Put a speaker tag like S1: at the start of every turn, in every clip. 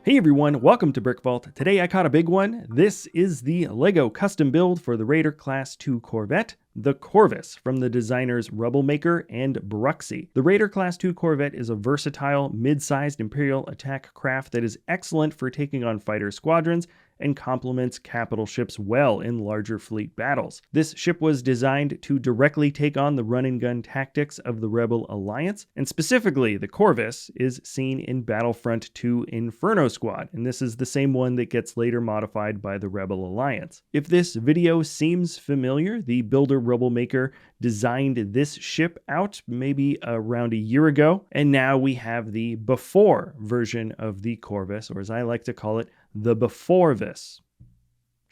S1: Hey everyone, welcome to BrickVault. Today I caught a big one. This is the LEGO custom build for the Raider Class 2 Corvette, the Corvus, from the designers Rebelmaker and Bruxy. The Raider Class 2 Corvette is a versatile, mid-sized Imperial attack craft that is excellent for taking on fighter squadrons and complements capital ships well in larger fleet battles. This ship was designed to directly take on the run-and-gun tactics of the Rebel Alliance, and specifically the Corvus is seen in Battlefront 2 Inferno Squad, and this is the same one that gets later modified by the Rebel Alliance. If this video seems familiar, the builder Rebelmaker designed this ship out maybe around a year ago, and now we have the before version of the Corvus, or as I like to call it, the Beforevis.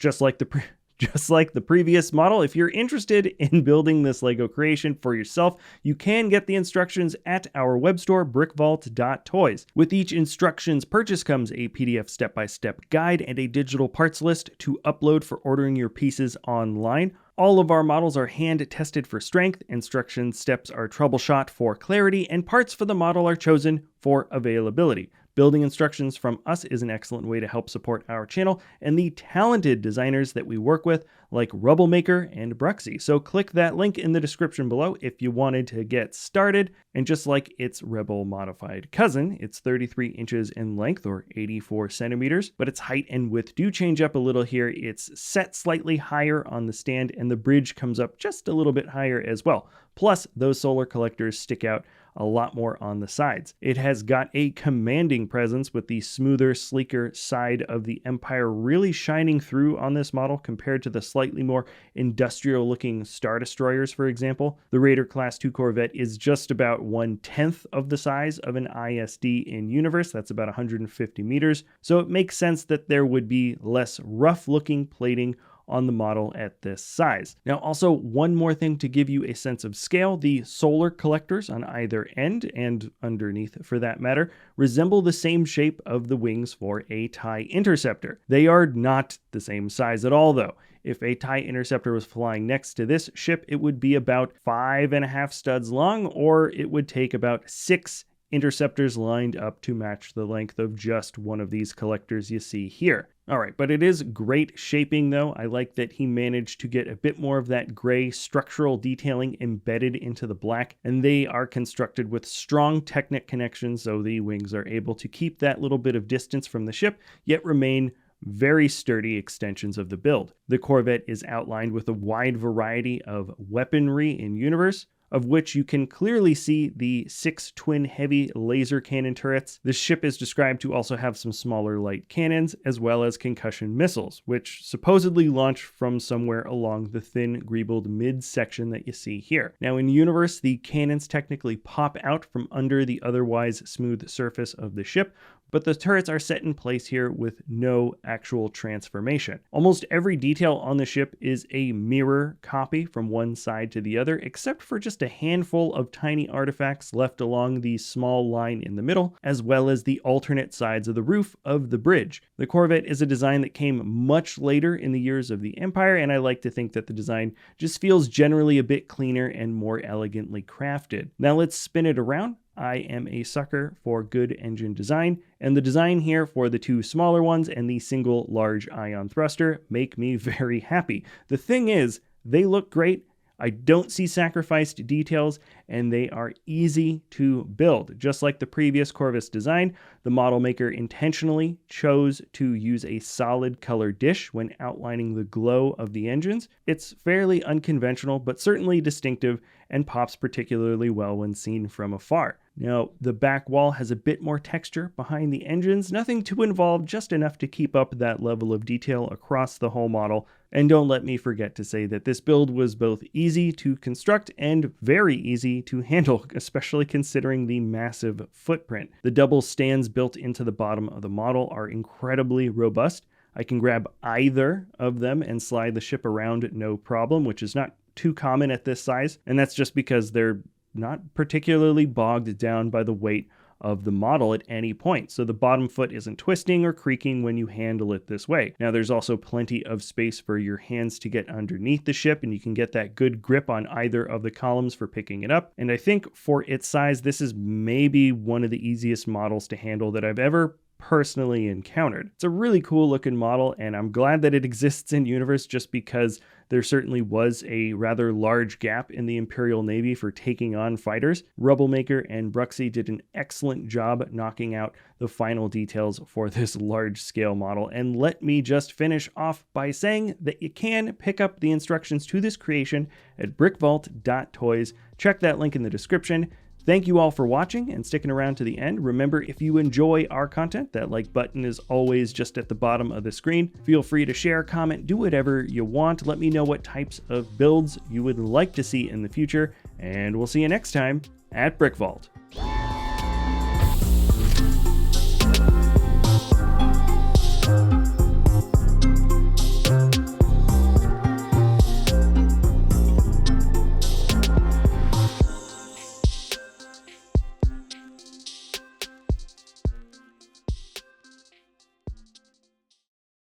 S1: Just like the previous model, if you're interested in building this LEGO creation for yourself, you can get the instructions at our web store, BrickVault.toys. With each instructions purchase comes a PDF step-by-step guide and a digital parts list to upload for ordering your pieces online. All of our models are hand-tested for strength, instruction steps are troubleshot for clarity, and parts for the model are chosen for availability. Building instructions from us is an excellent way to help support our channel and the talented designers that we work with, like Rebelmaker and Bruxy. So click that link in the description below if you wanted to get started. And just like its Rebel modified cousin, it's 33 inches in length, or 84 centimeters, but its height and width do change up a little here. It's set slightly higher on the stand, and the bridge comes up just a little bit higher as well. Plus, those solar collectors stick out a lot more on the sides. It has got a commanding presence, with the smoother, sleeker side of the Empire really shining through on this model compared to the slightly more industrial looking Star Destroyers, for example. The Raider Class 2 Corvette is just about 1/10 of the size of an ISD in universe. That's about 150 meters. So it makes sense that there would be less rough looking plating on the model at this size. Now, also one more thing to give you a sense of scale: the solar collectors on either end, and underneath for that matter, resemble the same shape of the wings for a TIE Interceptor. They are not the same size at all though. If a TIE Interceptor was flying next to this ship, it would be about 5.5 studs long, or it would take about 6 interceptors lined up to match the length of just one of these collectors you see here. All right, but it is great shaping though. I like that he managed to get a bit more of that gray structural detailing embedded into the black, and they are constructed with strong Technic connections, so the wings are able to keep that little bit of distance from the ship, yet remain very sturdy extensions of the build. The Corvette is outlined with a wide variety of weaponry in universe, of which you can clearly see the 6 twin heavy laser cannon turrets. This ship is described to also have some smaller light cannons, as well as concussion missiles, which supposedly launch from somewhere along the thin greebled midsection that you see here. Now in universe, the cannons technically pop out from under the otherwise smooth surface of the ship, but the turrets are set in place here with no actual transformation. Almost every detail on the ship is a mirror copy from one side to the other, except for just a handful of tiny artifacts left along the small line in the middle, as well as the alternate sides of the roof of the bridge. The Corvette is a design that came much later in the years of the Empire, and I like to think that the design just feels generally a bit cleaner and more elegantly crafted. Now let's spin it around. I am a sucker for good engine design, and the design here for the 2 smaller ones and the single large ion thruster make me very happy. The thing is, they look great. I don't see sacrificed details, and they are easy to build. Just like the previous Corvus design, the model maker intentionally chose to use a solid color dish when outlining the glow of the engines. It's fairly unconventional, but certainly distinctive, and pops particularly well when seen from afar. Now, the back wall has a bit more texture behind the engines, nothing too involved, just enough to keep up that level of detail across the whole model. And don't let me forget to say that this build was both easy to construct and very easy to handle, especially considering the massive footprint. The double stands built into the bottom of the model are incredibly robust. I can grab either of them and slide the ship around no problem, which is not too common at this size, and that's just because they're not particularly bogged down by the weight of the model at any point. So the bottom foot isn't twisting or creaking when you handle it this way. Now there's also plenty of space for your hands to get underneath the ship, and you can get that good grip on either of the columns for picking it up. And I think for its size, this is maybe one of the easiest models to handle that I've ever personally encountered. It's a really cool looking model, and I'm glad that it exists in universe, just because there certainly was a rather large gap in the Imperial Navy for taking on fighters. Roublemaker and BrickVault did an excellent job knocking out the final details for this large scale model. And let me just finish off by saying that you can pick up the instructions to this creation at brickvault.toys. Check that link in the description. Thank you all for watching and sticking around to the end. Remember, if you enjoy our content, that like button is always just at the bottom of the screen. Feel free to share, comment, do whatever you want. Let me know what types of builds you would like to see in the future, and we'll see you next time at BrickVault.